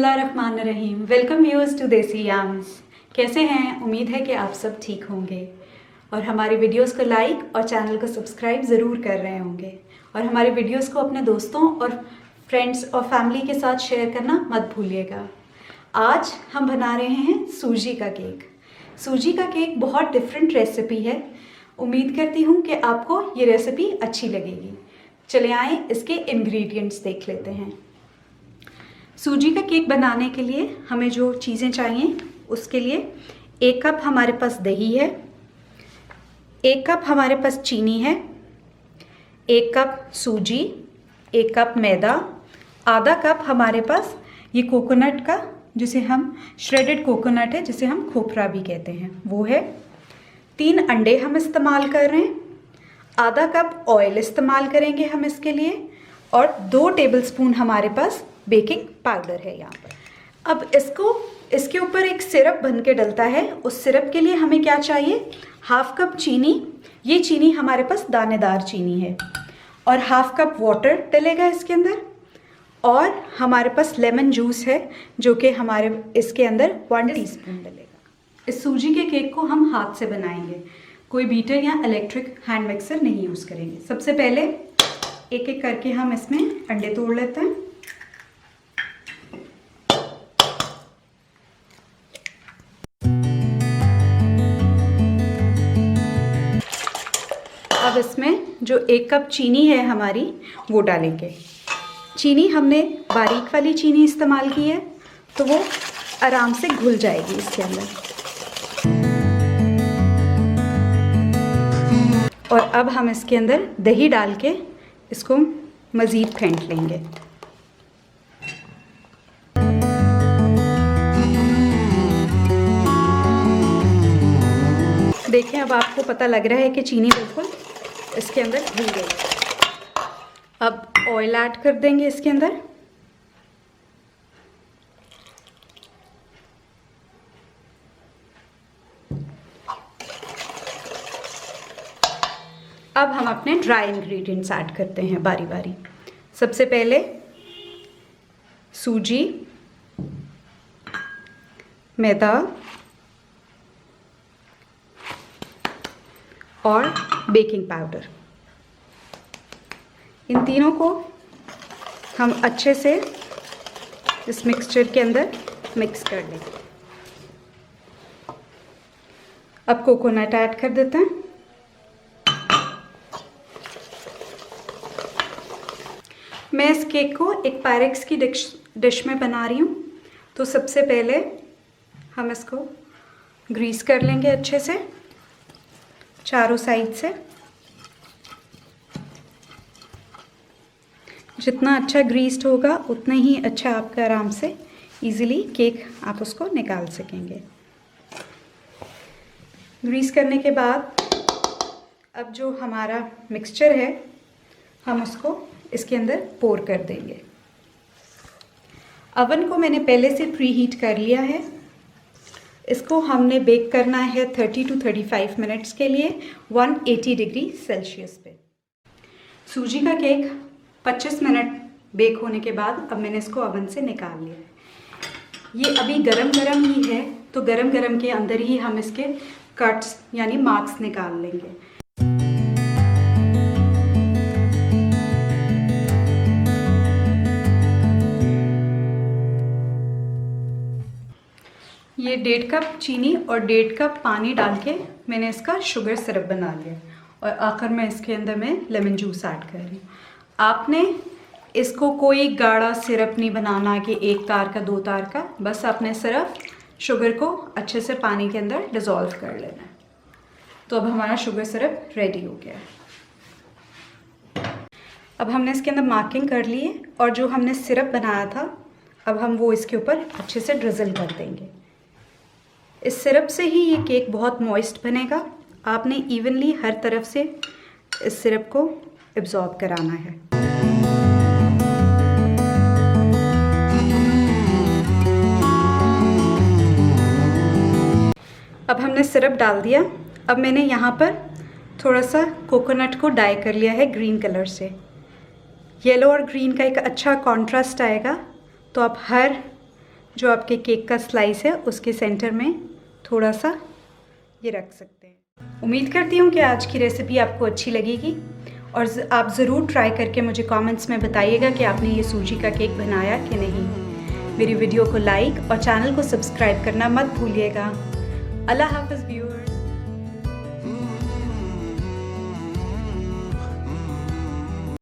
बिस्मिल्लाहिर्रहमानिर्रहीम। Welcome viewers to देसी याम्स। कैसे हैं? उम्मीद है कि आप सब ठीक होंगे और हमारी वीडियोस को लाइक और चैनल को सब्सक्राइब ज़रूर कर रहे होंगे और हमारी वीडियोस को अपने दोस्तों और फ्रेंड्स और फैमिली के साथ शेयर करना मत भूलिएगा। आज हम बना रहे हैं सूजी का केक। सूजी का केक बहुत डिफरेंट रेसिपी है। उम्मीद करती हूँ कि आपको ये रेसिपी अच्छी लगेगी। चले आएँ इसके इंग्रेडिएंट्स देख लेते हैं। सूजी का केक बनाने के लिए हमें जो चीज़ें चाहिए उसके लिए 1 कप हमारे पास दही है, 1 कप हमारे पास चीनी है, 1 कप सूजी, 1 कप मैदा, आधा कप हमारे पास ये कोकोनट का, जिसे हम श्रेडेड कोकोनट है, जिसे हम खोपरा भी कहते हैं, वो है। 3 अंडे हम इस्तेमाल कर रहे हैं, आधा कप ऑयल इस्तेमाल करेंगे हम इसके लिए और 2 टेबलस्पून हमारे पास बेकिंग पाउडर है यहाँ पर। अब इसके ऊपर एक सिरप बन के डलता है। उस सिरप के लिए हमें क्या चाहिए? 1/2 कप चीनी। ये चीनी हमारे पास दानेदार चीनी है और 1/2 कप वाटर डलेगा इसके अंदर और हमारे पास लेमन जूस है जो कि हमारे इसके अंदर 1 टीस्पून डलेगा। इस सूजी के केक को हम हाथ से बनाएंगे, कोई बीटर या इलेक्ट्रिक हैंड मिक्सर नहीं यूज़ करेंगे। सबसे पहले एक एक करके हम इसमें अंडे तोड़ लेते हैं। अब इसमें जो 1 कप चीनी है हमारी वो डालेंगे। चीनी हमने बारीक वाली चीनी इस्तेमाल की है तो वो आराम से घुल जाएगी इसके अंदर। और अब हम इसके अंदर दही डाल के इसको मज़ीद फेंट लेंगे। देखें, अब आपको पता लग रहा है कि चीनी बिल्कुल इसके अंदर घुल गई। अब ऑयल ऐड कर देंगे इसके अंदर। अब हम अपने ड्राई इंग्रेडिएंट्स ऐड करते हैं बारी बारी। सबसे पहले सूजी, मैदा और बेकिंग पाउडर, इन तीनों को हम अच्छे से इस मिक्सचर के अंदर मिक्स कर लेंगे। अब कोकोनट ऐड कर देते हैं। मैं इस केक को एक पायरेक्स की डिश में बना रही हूँ, तो सबसे पहले हम इसको ग्रीस कर लेंगे अच्छे से चारों साइड से। जितना अच्छा ग्रीस्ड होगा उतना ही अच्छा आपका आराम से इजीली केक आप उसको निकाल सकेंगे। ग्रीस करने के बाद अब जो हमारा मिक्सचर है हम उसको इसके अंदर पोर कर देंगे। अवन को मैंने पहले से प्री हीट कर लिया है। इसको हमने बेक करना है 30 to 35 मिनट्स के लिए 180 डिग्री सेल्सियस पे। सूजी का केक 25 मिनट बेक होने के बाद अब मैंने इसको अवन से निकाल लिया है। ये अभी गरम गरम ही है, तो गरम गरम के अंदर ही हम इसके कट्स यानी मार्क्स निकाल लेंगे। ये 1.5 कप चीनी और 1.5 कप पानी डाल के मैंने इसका शुगर सिरप बना लिया और आखिर में इसके अंदर मैं लेमन जूस ऐड कर रही हूँ। आपने इसको कोई गाढ़ा सिरप नहीं बनाना कि 1 तार का 2 तार का, बस आपने सिर्फ शुगर को अच्छे से पानी के अंदर डिज़ोल्व कर लेना है। तो अब हमारा शुगर सिरप रेडी हो गया है। अब हमने इसके अंदर मार्किंग कर ली है और जो हमने सिरप बनाया था अब हम वो इसके ऊपर अच्छे से ड्रिजल कर देंगे। इस सिरप से ही ये केक बहुत मॉइस्ट बनेगा। आपने इवनली हर तरफ से इस सिरप को एब्जॉर्ब कराना है। अब हमने सिरप डाल दिया। अब मैंने यहाँ पर थोड़ा सा कोकोनट को डाई कर लिया है ग्रीन कलर से। येलो और ग्रीन का एक अच्छा कॉन्ट्रास्ट आएगा, तो आप हर जो आपके केक का स्लाइस है उसके सेंटर में थोड़ा सा ये रख सकते हैं। उम्मीद करती हूँ कि आज की रेसिपी आपको अच्छी लगेगी और आप ज़रूर ट्राई करके मुझे कमेंट्स में बताइएगा कि आपने ये सूजी का केक बनाया कि नहीं। मेरी वीडियो को लाइक और चैनल को सब्सक्राइब करना मत भूलिएगा। अल्लाह हाफ़िज़ व्यूअर्स।